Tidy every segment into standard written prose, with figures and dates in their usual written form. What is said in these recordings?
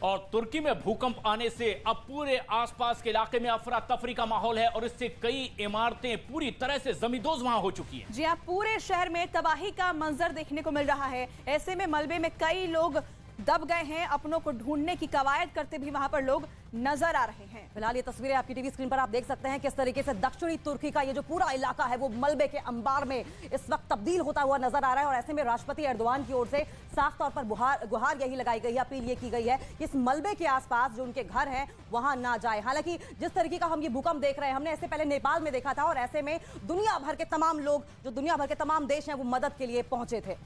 और तुर्की में भूकंप आने से अब पूरे आसपास के इलाके में अफरा तफरी का माहौल है और इससे कई इमारतें पूरी तरह से जमींदोज वहां हो चुकी हैं। जी हाँ, पूरे शहर में तबाही का मंजर देखने को मिल रहा है। ऐसे में मलबे में कई लोग दब गए हैं। अपनों को ढूंढने की कवायद करते भी वहां पर लोग नजर आ रहे हैं। फिलहाल ये तस्वीरें आपकी टीवी स्क्रीन पर आप देख सकते हैं किस तरीके से दक्षिणी तुर्की का ये जो पूरा इलाका है वो मलबे के अंबार में इस वक्त तब्दील होता हुआ नजर आ रहा है। और ऐसे में राष्ट्रपति एर्दोगान की ओर से साफ तौर पर गुहार यही लगाई गई है, अपील ये की गई है इस मलबे के आसपास जो उनके घर हैं वहां ना जाए। हालांकि जिस तरीके का हम ये भूकंप देख रहे हैं, हमने ऐसे पहले नेपाल में देखा था और ऐसे में दुनिया भर के तमाम लोग, जो दुनिया भर के तमाम देश हैं, वो मदद के लिए पहुंचे थे।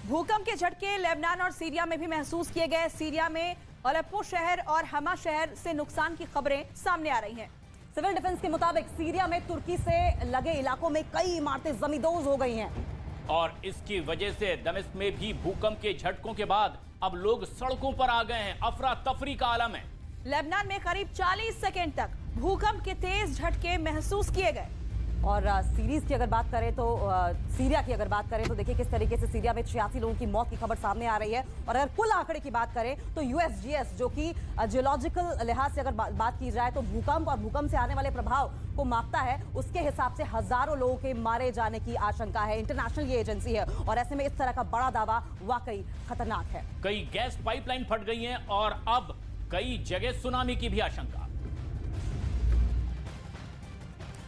भूकंप के झटके लेबनान और सीरिया में भी महसूस किए गए। सीरिया में अलेप्पो शहर और हमा शहर से नुकसान की खबरें सामने आ रही हैं। सिविल डिफेंस के मुताबिक सीरिया में तुर्की से लगे इलाकों में कई इमारतें जमींदोज हो गई हैं और इसकी वजह से दमिश्क में भी भूकंप के झटकों के बाद अब लोग सड़कों पर आ गए हैं। अफरा तफरी का आलम है। लेबनान में करीब 40 सेकेंड तक भूकंप के तेज झटके महसूस किए गए। और सीरीज की अगर बात करें तो सीरिया की अगर बात करें तो देखिए किस तरीके से सीरिया में 86 लोगों की मौत की खबर सामने आ रही है। और अगर कुल आंकड़े की बात करें तो यूएसजीएस जो कि जियोलॉजिकल लिहाज से अगर बात की जाए तो भूकंप और भूकंप से आने वाले प्रभाव को मापता है, उसके हिसाब से हजारों लोगों के मारे जाने की आशंका है। इंटरनेशनल ये एजेंसी है और ऐसे में इस तरह का बड़ा दावा वाकई खतरनाक है। कई गैस पाइपलाइन फट गई हैं और अब कई जगह सुनामी की भी आशंका।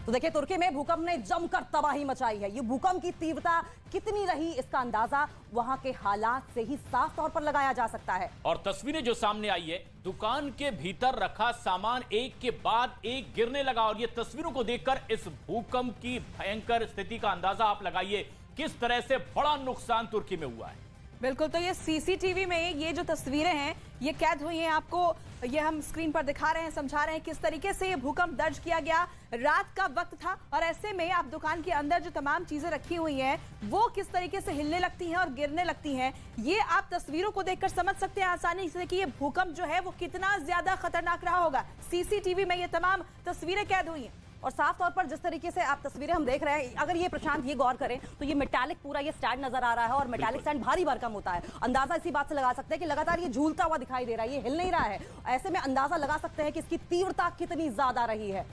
तो देखिए तुर्की में भूकंप ने जमकर तबाही मचाई है। ये भूकंप की तीव्रता कितनी रही इसका अंदाजा वहां के हालात से ही साफ तौर पर लगाया जा सकता है। और तस्वीरें जो सामने आई है, दुकान के भीतर रखा सामान एक के बाद एक गिरने लगा। और ये तस्वीरों को देखकर इस भूकंप की भयंकर स्थिति का अंदाजा आप लगाइए किस तरह से बड़ा नुकसान तुर्की में हुआ है। बिल्कुल, तो ये सीसीटीवी में ये जो तस्वीरें हैं ये कैद हुई हैं। आपको ये हम स्क्रीन पर दिखा रहे हैं, समझा रहे हैं किस तरीके से ये भूकंप दर्ज किया गया। रात का वक्त था और ऐसे में आप दुकान के अंदर जो तमाम चीजें रखी हुई हैं वो किस तरीके से हिलने लगती हैं और गिरने लगती हैं, ये आप तस्वीरों को देखकर समझ सकते हैं आसानी से कि ये भूकंप जो है वो कितना ज्यादा खतरनाक रहा होगा। सीसीटीवी में ये तमाम तस्वीरें कैद हुई हैं। और साफ तौर पर जिस तरीके से आप तस्वीरें हम देख रहे हैं, अगर ये प्रशांत ये गौर करें तो ये मेटालिक पूरा ये स्टैंड नजर आ रहा है और मेटालिक स्टैंड भारी भरकम होता है। अंदाजा इसी बात से लगा सकते हैं कि लगातार ये झूलता हुआ दिखाई दे रहा है, ये हिल नहीं रहा है। ऐसे में अंदाजा लगा सकते हैं कि इसकी तीव्रता कितनी ज्यादा रही है।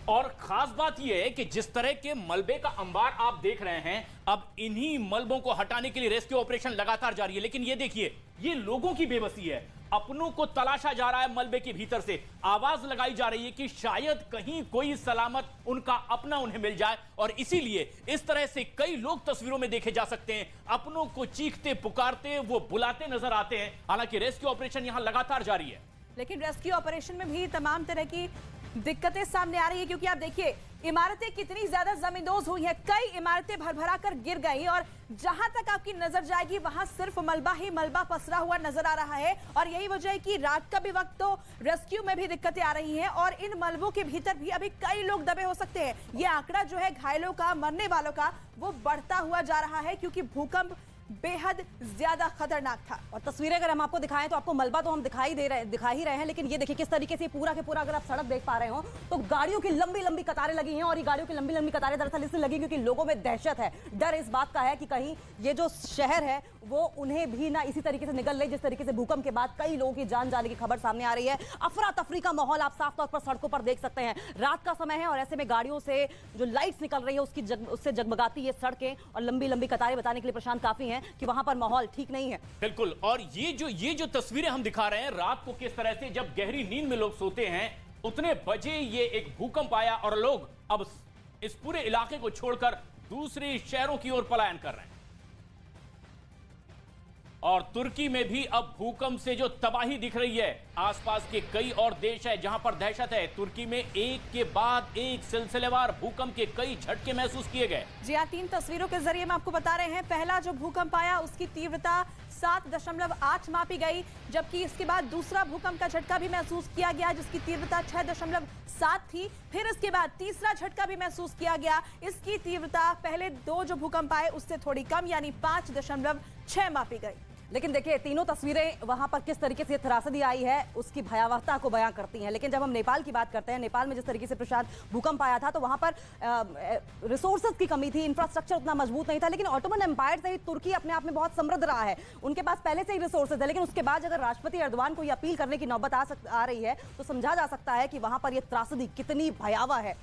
और खास बात यह है कि जिस तरह के मलबे का अंबार आप देख रहे हैं, अब इन्हीं मलबों को हटाने के लिए रेस्क्यू ऑपरेशन लगातार जारी है। लेकिन ये देखिए, ये लोगों की बेबसी है। अपनों को तलाशा जा रहा है मलबे के भीतर से। आवाज लगाई जा रही है कि शायद कहीं कोई सलामत उनका अपना उन्हें मिल जाए। और इसीलिए इस तरह से कई लोग तस्वीरों में देखे जा सकते हैं, अपनों को चीखते पुकारते वो बुलाते नजर आते हैं। हालांकि रेस्क्यू ऑपरेशन यहां लगातार जारी है। लेकिन रेस्क्यू ऑपरेशन में भी तमाम तरह की दिक्कतें सामने आ रही है, क्योंकि आप देखिए इमारतें कितनी ज्यादा जमींदोज हुई हैं। कई इमारतें भरभरा कर गिर गई और जहां तक आपकी नजर जाएगी वहां सिर्फ मलबा ही मलबा पसरा हुआ नजर आ रहा है। और यही वजह है कि रात का भी वक्त तो रेस्क्यू में भी दिक्कतें आ रही हैं और इन मलबों के भीतर भी अभी कई लोग दबे हो सकते हैं। ये आंकड़ा जो है घायलों का, मरने वालों का, वो बढ़ता हुआ जा रहा है क्योंकि भूकंप बेहद ज्यादा खतरनाक था। और तस्वीरें अगर हम आपको दिखाएं तो आपको मलबा तो हम दिखा ही रहे हैं, लेकिन ये देखिए किस तरीके से पूरा के पूरा अगर आप सड़क देख पा रहे हो तो गाड़ियों की लंबी लंबी कतारें लगी हैं। और ये गाड़ियों की लंबी लंबी कतारें दरअसल इसलिए लगी क्योंकि लोगों में दहशत है, डर इस बात का है कि कहीं ये जो शहर है वो उन्हें भी ना इसी तरीके से निगल ले जिस तरीके से भूकंप के बाद कई लोगों की जान जाने की खबर सामने आ रही है। अफरा तफरी का माहौल आप साफ तौर पर सड़कों पर देख सकते हैं। रात का समय है और ऐसे में गाड़ियों से जो लाइट्स निकल रही है उससे जगमगाती ये सड़कें और लंबी लंबी कतारें बताने के लिए प्रशांत काफी हैं कि वहां पर माहौल ठीक नहीं है। बिल्कुल। और ये जो तस्वीरें हम दिखा रहे हैं रात को किस तरह से जब गहरी नींद में लोग सोते हैं उतने बजे ये एक भूकंप आया और लोग अब इस पूरे इलाके को छोड़कर दूसरे शहरों की ओर पलायन कर रहे हैं। और तुर्की में भी अब भूकंप से जो तबाही दिख रही है, आसपास के कई और देश है जहां पर दहशत है। तुर्की में एक के बाद एक सिलसिलेवार भूकंप के कई झटके महसूस किए गए। जी हाँ, 3 तस्वीरों के जरिए हम आपको बता रहे हैं। पहला जो भूकंप आया उसकी तीव्रता 7.8 मापी गई, जबकि इसके बाद दूसरा भूकंप का झटका भी महसूस किया गया जिसकी तीव्रता 6.7 थी। फिर इसके बाद तीसरा झटका भी महसूस किया गया, इसकी तीव्रता पहले 2 जो भूकंप आए उससे थोड़ी कम यानी 5.6 मापी गई। लेकिन देखिए तीनों तस्वीरें वहां पर किस तरीके से त्रासदी आई है उसकी भयावहता को बयां करती हैं। लेकिन जब हम नेपाल की बात करते हैं, नेपाल में जिस तरीके से प्रशांत भूकंप आया था तो वहां पर रिसोर्सेज की कमी थी, इंफ्रास्ट्रक्चर उतना मजबूत नहीं था। लेकिन ऑटोमन एम्पायर से ही तुर्की अपने आप में बहुत समृद्ध रहा है, उनके पास पहले से ही रिसोर्सेज है। लेकिन उसके बाद अगर राष्ट्रपति एर्दोगान को ये अपील करने की नौबत आ रही है तो समझा जा सकता है कि वहां पर यह त्रासदी कितनी भयावह है।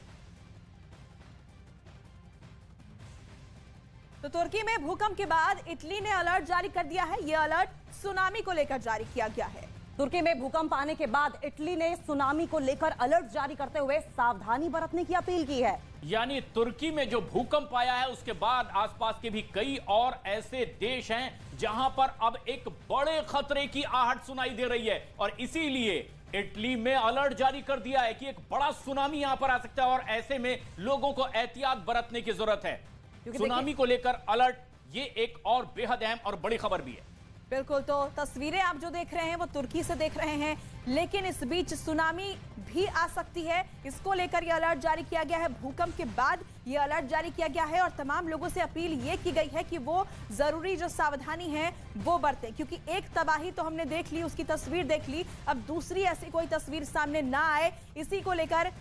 तो तुर्की में भूकंप के बाद इटली ने अलर्ट जारी कर दिया है। यह अलर्ट सुनामी को लेकर जारी किया गया है। तुर्की में भूकंप आने के बाद इटली ने सुनामी को लेकर अलर्ट जारी करते हुए सावधानी बरतने की अपील की है। यानी तुर्की में जो भूकंप आया है उसके बाद आसपास के भी कई और ऐसे देश हैं जहां पर अब एक बड़े खतरे की आहट सुनाई दे रही है और इसीलिए इटली में अलर्ट जारी कर दिया है कि एक बड़ा सुनामी यहां पर आ सकता है और ऐसे में लोगों को एहतियात बरतने की जरूरत है। सुनामी को लेकर अलर्ट, ये एक और बेहद अहम और बड़ी खबर भी है। बिल्कुल, तो तस्वीरें आप जो देख रहे हैं वो तुर्की से देख रहे हैं, लेकिन इस बीच सुनामी भी आ सकती है। इसको लेकर यह अलर्ट जारी किया गया है। भूकंप के बाद यह अलर्ट जारी किया गया है और तमाम लोगों से अपील ये की गई है कि वो जरूरी जो सावधानी है वो बरतें, क्योंकि एक तबाही तो हमने देख ली, उसकी तस्वीर देख ली, अब दूसरी ऐसी कोई तस्वीर सामने ना आए, इसी को लेकर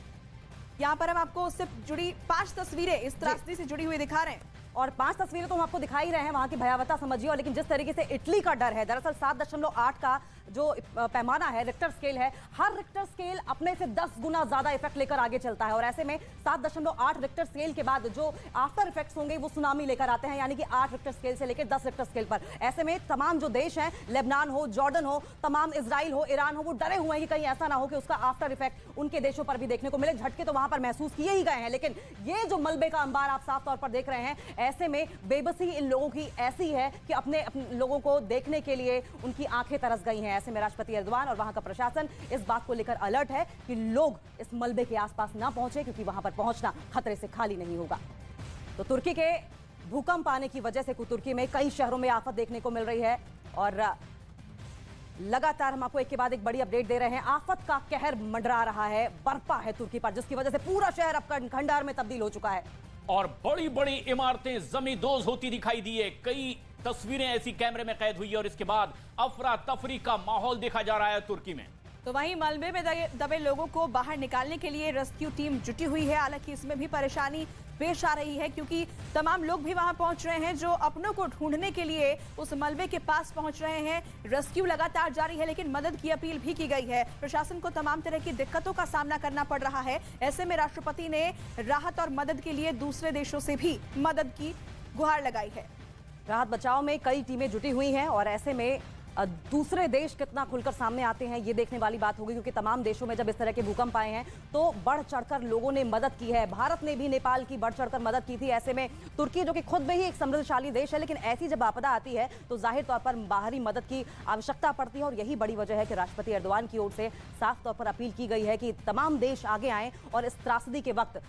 यहाँ पर हम आपको उससे जुड़ी 5 तस्वीरें इस त्रासदी से जुड़ी हुई दिखा रहे हैं। और 5 तस्वीरें तो हम आपको दिखा ही रहे हैं, वहां की भयावहता समझिए। और लेकिन जिस तरीके से इटली का डर है, दरअसल 7.8 का जो पैमाना है, रिक्टर स्केल है, हर रिक्टर स्केल अपने से 10 गुना ज्यादा इफेक्ट लेकर आगे चलता है। और ऐसे में 7.8 रिक्टर स्केल के बाद जो आफ्टर इफेक्ट्स होंगे वो सुनामी लेकर आते हैं, यानी कि 8 रिक्टर स्केल से लेकर 10 रिक्टर स्केल पर। ऐसे में तमाम जो देश हैं, लेबनान हो, जॉर्डन हो, तमाम इजराइल हो, ईरान हो, वो डरे हुए हैं कि कहीं ऐसा ना हो कि उसका आफ्टर इफेक्ट उनके देशों पर भी देखने को मिले। झटके तो वहां पर महसूस किए ही गए हैं, लेकिन ये जो मलबे का अंबार आप साफ तौर पर देख रहे हैं, ऐसे में बेबसी इन लोगों की ऐसी है कि अपने लोगों को देखने के लिए उनकी आंखें तरस गई हैं। ऐसे में राष्ट्रपति एर्दोगान और वहां का प्रशासन इस बात को लेकर अलर्ट है कि लोग इस मलबे के आसपास ना पहुंचे, क्योंकि वहां पर पहुंचना खतरे से खाली नहीं होगा। तो तुर्की के भूकंप आने की वजह से तुर्की में कई शहरों में आफत देखने को मिल रही है और लगातार हम आपको एक के बाद एक बड़ी अपडेट दे रहे हैं। आफत का कहर मंडरा रहा है, बरपा है तुर्की पर, जिसकी वजह से पूरा शहर अब खंडहर में तब्दील हो चुका है और बड़ी बड़ी इमारतें जमींदोज होती दिखाई दी है। कई तस्वीरें ऐसी कैमरे में कैद हुई है और इसके बाद अफरा तफरी का माहौल देखा जा रहा है तुर्की में। तो वहीं मलबे में दबे लोगों को बाहर निकालने के लिए रेस्क्यू टीम जुटी हुई है। हालांकि इसमें भी परेशानी पेश आ रही है, क्योंकि तमाम लोग भी वहां पहुंच रहे हैं जो अपनों को ढूंढने के लिए उस मलबे के पास पहुंच रहे हैं। रेस्क्यू लगातार जारी है, लेकिन मदद की अपील भी की गई है। प्रशासन को तमाम तरह की दिक्कतों का सामना करना पड़ रहा है। ऐसे में राष्ट्रपति ने राहत और मदद के लिए दूसरे देशों से भी मदद की गुहार लगाई है। राहत बचाव में कई टीमें जुटी हुई हैं और ऐसे में दूसरे देश कितना खुलकर सामने आते हैं ये देखने वाली बात होगी, क्योंकि तमाम देशों में जब इस तरह के भूकंप आए हैं तो बढ़ चढ़कर लोगों ने मदद की है। भारत ने भी नेपाल की बढ़ चढ़कर मदद की थी। ऐसे में तुर्की, जो कि खुद में ही एक समृद्धशाली देश है, लेकिन ऐसी जब आपदा आती है तो जाहिर तौर पर बाहरी मदद की आवश्यकता पड़ती है और यही बड़ी वजह है कि राष्ट्रपति एर्दोगान की ओर से साफ तौर पर अपील की गई है कि तमाम देश आगे आएं और इस त्रासदी के वक्त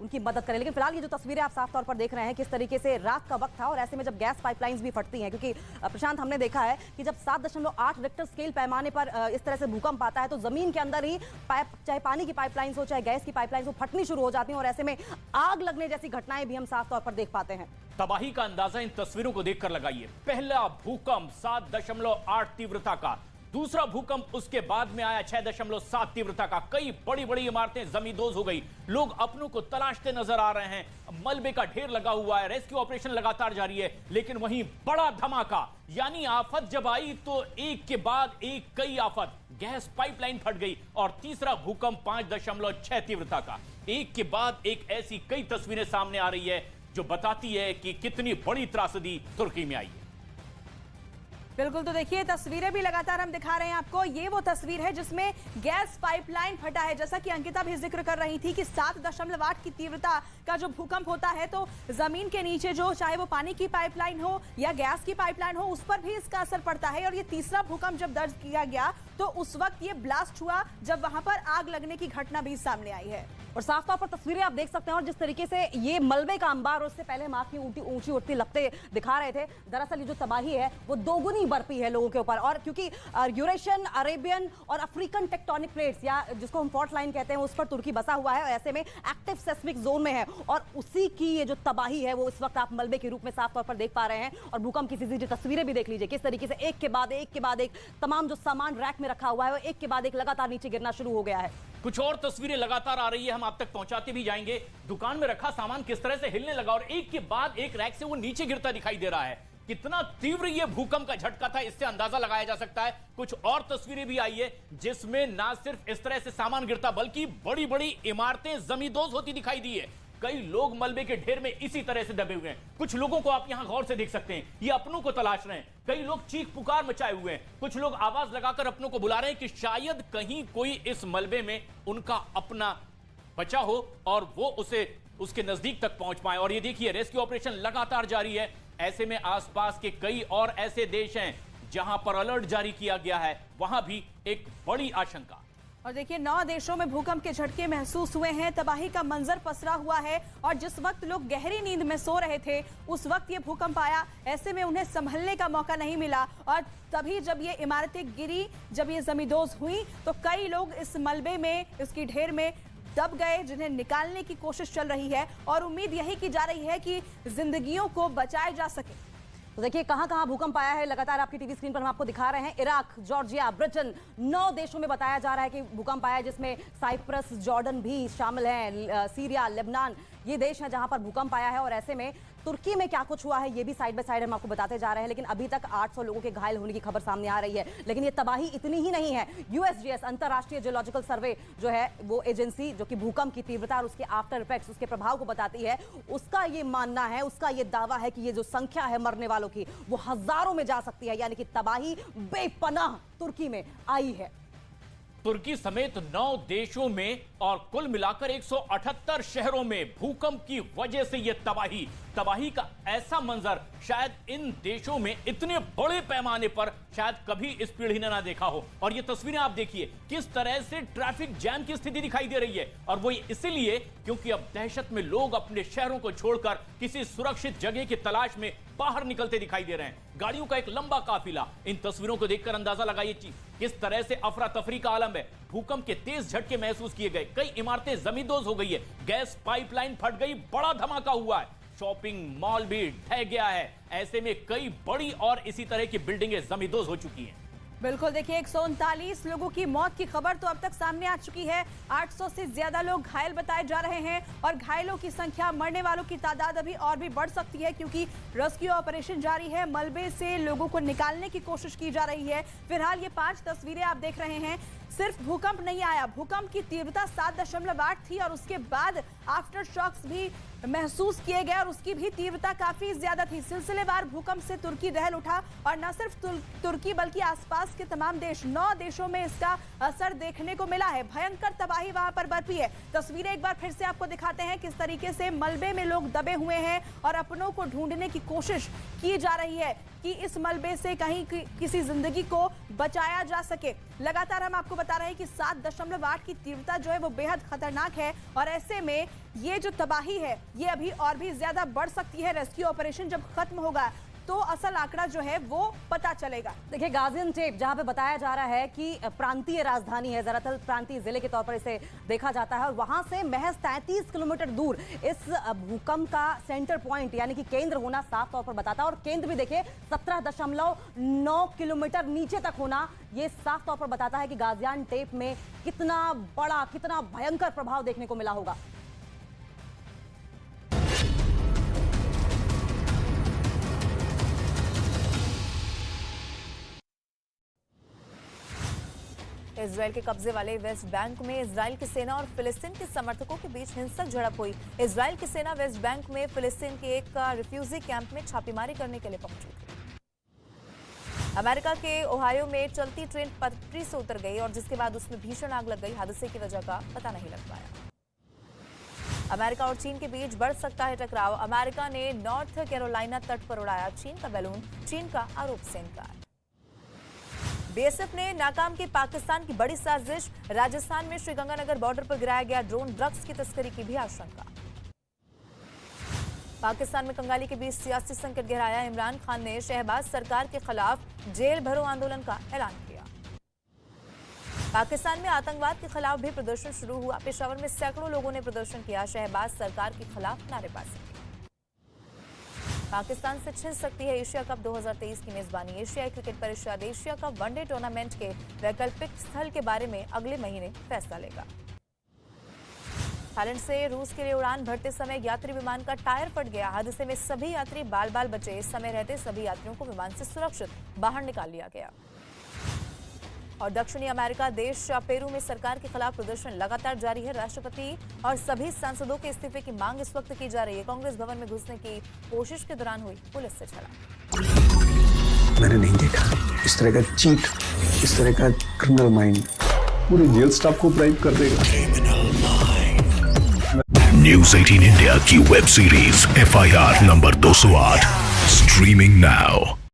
उनकी मदद करें। लेकिन फिलहाल ये जो तस्वीरें आप साफ तौर पर देख रहे हैं, किस तरीके से रात का वक्त था और ऐसे में जब गैस पाइपलाइंस भी फटती हैं, क्योंकि प्रशांत हमने देखा है कि जब 7.8 रिक्टर स्केल पैमाने पर इस तरह से भूकंप आता है तो जमीन के अंदर ही पाइप, चाहे पानी की पाइपलाइंस हो चाहे गैस की पाइपलाइंस हो, फटनी शुरू हो जाती हैं और ऐसे में आग लगने जैसी घटनाएं भी हम साफ तौर पर देख पाते हैं। तबाही का अंदाजा इन तस्वीरों को देखकर लगाइए। पहला भूकंप 7.8 तीव्रता का, दूसरा भूकंप उसके बाद में आया 6.7 तीव्रता का। कई बड़ी बड़ी इमारतें जमींदोज हो गई। लोग अपनों को तलाशते नजर आ रहे हैं। मलबे का ढेर लगा हुआ है। रेस्क्यू ऑपरेशन लगातार जारी है। लेकिन वहीं बड़ा धमाका, यानी आफत जब आई तो एक के बाद एक कई आफत। गैस पाइपलाइन फट गई और तीसरा भूकंप 5.6 तीव्रता का। एक के बाद एक ऐसी कई तस्वीरें सामने आ रही है जो बताती है कि कितनी बड़ी त्रासदी तुर्की में आई है। बिल्कुल, तो देखिए तस्वीरें भी लगातार हम दिखा रहे हैं आपको। ये वो तस्वीर है जिसमें गैस पाइपलाइन फटा है। जैसा कि अंकिता भी जिक्र कर रही थी कि 7.8 की तीव्रता का जो भूकंप होता है तो जमीन के नीचे जो, चाहे वो पानी की पाइपलाइन हो या गैस की पाइपलाइन हो, उस पर भी इसका असर पड़ता है। और ये तीसरा भूकंप जब दर्ज किया गया तो उस वक्त ये ब्लास्ट हुआ जब वहां पर आग लगने की घटना भी सामने आई है। और साफ तौर पर तस्वीरें आप देख सकते हैं और जिस तरीके से ये मलबे का अंबार और उससे पहले हम आग की ऊंची उठती लगते दिखा रहे थे, दरअसल ये जो तबाही है वो दोगुनी बरपी है लोगों के ऊपर। और क्योंकि यूरेशियन, अरेबियन और अफ्रीकन टेक्टोनिक प्लेट्स या जिसको हम फॉल्ट लाइन कहते हैं उस पर तुर्की बसा हुआ है और ऐसे में एक्टिव सेस्मिक जोन में है और उसी की ये जो तबाही है वो इस वक्त आप मलबे के रूप में साफ तौर पर देख पा रहे हैं। और भूकंप की सीधी तस्वीरें भी देख लीजिए किस तरीके से एक के बाद एक तमाम जो सामान रैक में रखा हुआ है वो एक के बाद एक लगातार नीचे गिरना शुरू हो गया है। कुछ और तस्वीरें लगातार आ रही है, हम आप तक पहुंचाते भी जाएंगे। दुकान में रखा सामान किस तरह से हिलने लगा और एक के बाद एक रैक से वो नीचे गिरता दिखाई दे रहा है। कितना तीव्र ये भूकंप का झटका था इससे अंदाजा लगाया जा सकता है। कुछ और तस्वीरें भी आई है जिसमें ना सिर्फ इस तरह से सामान गिरता बल्कि बड़ी बड़ी इमारतें जमींदोज होती दिखाई दी है। कई लोग मलबे के ढेर में इसी तरह से दबे हुए हैं। कुछ लोगों को आप यहां गौर से देख सकते हैं, ये अपनों को तलाश रहे हैं। कई लोग चीख पुकार मचाए हुए हैं, कुछ लोग आवाज लगाकर अपनों को बुला रहे हैं कि शायद कहीं कोई इस मलबे में उनका अपना बचा हो और वो उसके नजदीक तक पहुंच पाए। और ये देखिए रेस्क्यू ऑपरेशन लगातार जारी है। ऐसे में आसपास के कई और ऐसे देश हैं जहां पर अलर्ट जारी किया गया है, वहां भी एक बड़ी आशंका। और देखिए 9 देशों में भूकंप के झटके महसूस हुए हैं, तबाही का मंजर पसरा हुआ है और जिस वक्त लोग गहरी नींद में सो रहे थे उस वक्त ये भूकंप आया। ऐसे में उन्हें संभलने का मौका नहीं मिला और तभी जब ये इमारतें गिरी, जब ये जमींदोज हुई तो कई लोग इस मलबे में, इसकी ढेर में दब गए जिन्हें निकालने की कोशिश चल रही है और उम्मीद यही की जा रही है कि जिंदगियों को बचाया जा सके। तो देखिए कहां-कहां भूकंप आया है, लगातार आपकी टीवी स्क्रीन पर हम आपको दिखा रहे हैं। इराक, जॉर्जिया, ब्रिटेन, 9 देशों में बताया जा रहा है कि भूकंप आया है जिसमें साइप्रस, जॉर्डन भी शामिल हैं, सीरिया, लेबनान ये देश हैं जहां पर भूकंप आया है। और ऐसे में तुर्की में क्या कुछ हुआ है ये भी साइड बाय साइड हम आपको बताते जा रहे हैं। लेकिन अभी तक 800 लोगों के घायल होने की खबर सामने आ रही है। लेकिन ये तबाही इतनी ही नहीं है। यूएसजीएस अंतर्राष्ट्रीय जियोलॉजिकल सर्वे जो है वो एजेंसी जो कि भूकंप की तीव्रता और उसके आफ्टर इफेक्ट्स, उसके प्रभाव को बताती है, उसका ये मानना है, उसका ये दावा है कि ये जो संख्या है मरने वालों की वो हजारों में जा सकती है। यानी कि तबाही बेपनाह तुर्की में आई है। तुर्की समेत 9 देशों में और कुल मिलाकर 178 शहरों में भूकंप की वजह से यह तबाही का ऐसा मंजर शायद इन देशों में इतने बड़े पैमाने पर शायद कभी इस पीढ़ी ने ना देखा हो। और ये तस्वीरें आप देखिए किस तरह से ट्रैफिक जैम की स्थिति दिखाई दे रही है और वो इसलिए क्योंकि अब दहशत में लोग अपने शहरों को छोड़कर किसी सुरक्षित जगह की तलाश में बाहर निकलते दिखाई दे रहे हैं। गाड़ियों का एक लंबा काफिला। इन तस्वीरों को देखकर अंदाजा लगाइए किस तरह से अफरा तफरी का आलम है। भूकंप के तेज झटके महसूस किए गए, कई इमारतें जमींदोज हो गई है, गैस पाइपलाइन फट गई, बड़ा धमाका हुआ है, शॉपिंग मॉल भी ढह गया है। ऐसे में कई बड़ी और इसी तरह की बिल्डिंगें जमींदोज हो चुकी हैं। बिल्कुल देखिए 139 लोगों की मौत की खबर तो अब तक सामने आ चुकी है। 800 से ज्यादा लोग घायल बताए जा रहे हैं और घायलों की संख्या, मरने वालों की तादाद अभी और भी बढ़ सकती है क्योंकि रेस्क्यू ऑपरेशन जारी है। मलबे से लोगों को निकालने की कोशिश की जा रही है। फिलहाल ये 5 तस्वीरें आप देख रहे हैं। सिर्फ भूकंप नहीं आया, भूकंप की तीव्रता 7.8 थी और उसके बाद आफ्टर शॉक्स भी महसूस किए गए और उसकी भी तीव्रता काफी ज्यादा थी। सिलसिलेवार भूकंप से तुर्की दहल उठा और न सिर्फ तुर्की बल्कि आसपास के तमाम देश, 9 देशों में इसका असर देखने को मिला है। भयंकर तबाही वहां पर बरपी है। तस्वीरें एक बार फिर से आपको दिखाते हैं किस तरीके से मलबे में लोग दबे हुए हैं और अपनों को ढूंढने की कोशिश की जा रही है कि इस मलबे से कहीं किसी जिंदगी को बचाया जा सके। लगातार हम आपको बता रहे हैं कि 7.8 की तीव्रता जो है वो बेहद खतरनाक है और ऐसे में ये जो तबाही है ये अभी और भी ज्यादा बढ़ सकती है। रेस्क्यू ऑपरेशन जब खत्म होगा तो असल आंकड़ा जो है वो पता चलेगा। देखिए गाजियान्टेप जहां पे बताया जा रहा है कि प्रांतीय राजधानी है, दरअसल प्रांतीय जिले के तौर पर इसे देखा जाता है और वहां से महज 33 किलोमीटर दूर इस भूकंप का सेंटर पॉइंट यानी कि केंद्र होना साफ तौर पर बताता है। और केंद्र भी देखिए 17.9 किलोमीटर नीचे तक होना ये साफ तौर पर बताता है कि गाजियान्टेप में कितना बड़ा, कितना भयंकर प्रभाव देखने को मिला होगा। इजराइल के कब्जे वाले वेस्ट बैंक में इजराइल की सेना और फिलिस्तीन के समर्थकों के बीच हिंसक झड़प हुई। इजराइल की सेना वेस्ट बैंक में फिलिस्तीन के एक रिफ्यूजी कैंप में छापेमारी करने के लिए पहुंची थी। अमेरिका के ओहायो में चलती ट्रेन पटरी से उतर गई और जिसके बाद उसमें भीषण आग लग गई। हादसे की वजह का पता नहीं लग पाया। अमेरिका और चीन के बीच बढ़ सकता है टकराव। अमेरिका ने नॉर्थ कैरोलिना तट पर उड़ाया चीन का बैलून, चीन का आरोप से इनकार। बीएसएफ ने नाकाम की पाकिस्तान की बड़ी साजिश। राजस्थान में श्रीगंगानगर बॉर्डर पर गिराया गया ड्रोन। ड्रग्स की तस्करी की भी आशंका। पाकिस्तान में कंगाली के बीच सियासी संकट गहराया। इमरान खान ने शहबाज सरकार के खिलाफ जेल भरो आंदोलन का ऐलान किया। पाकिस्तान में आतंकवाद के खिलाफ भी प्रदर्शन शुरू हुआ। पेशावर में सैकड़ों लोगों ने प्रदर्शन किया। शहबाज सरकार के खिलाफ नारेबाजी की। पाकिस्तान से छिन सकती है एशिया कप 2023 की मेजबानी। एशियाई क्रिकेट परिषद एशिया कप वनडे टूर्नामेंट के वैकल्पिक स्थल के बारे में अगले महीने फैसला लेगा। थाईलैंड से रूस के लिए उड़ान भरते समय यात्री विमान का टायर फट गया। हादसे में सभी यात्री बाल बाल बचे। इस समय रहते सभी यात्रियों को विमान से सुरक्षित बाहर निकाल लिया गया। और दक्षिणी अमेरिका देश पेरू में सरकार के खिलाफ प्रदर्शन लगातार जारी है। राष्ट्रपति और सभी सांसदों के इस्तीफे की मांग इस वक्त की जा रही है। कांग्रेस भवन में घुसने की कोशिश के दौरान हुई पुलिस से झड़प। मैंने नहीं देखा इस तरह का चीट, इस तरह का क्रिमिनल माइंड पूरे जेल स्टाफ को ब्राइब कर देगा। न्यूज़ 18 इंडिया की web series FIR number 208 streaming now.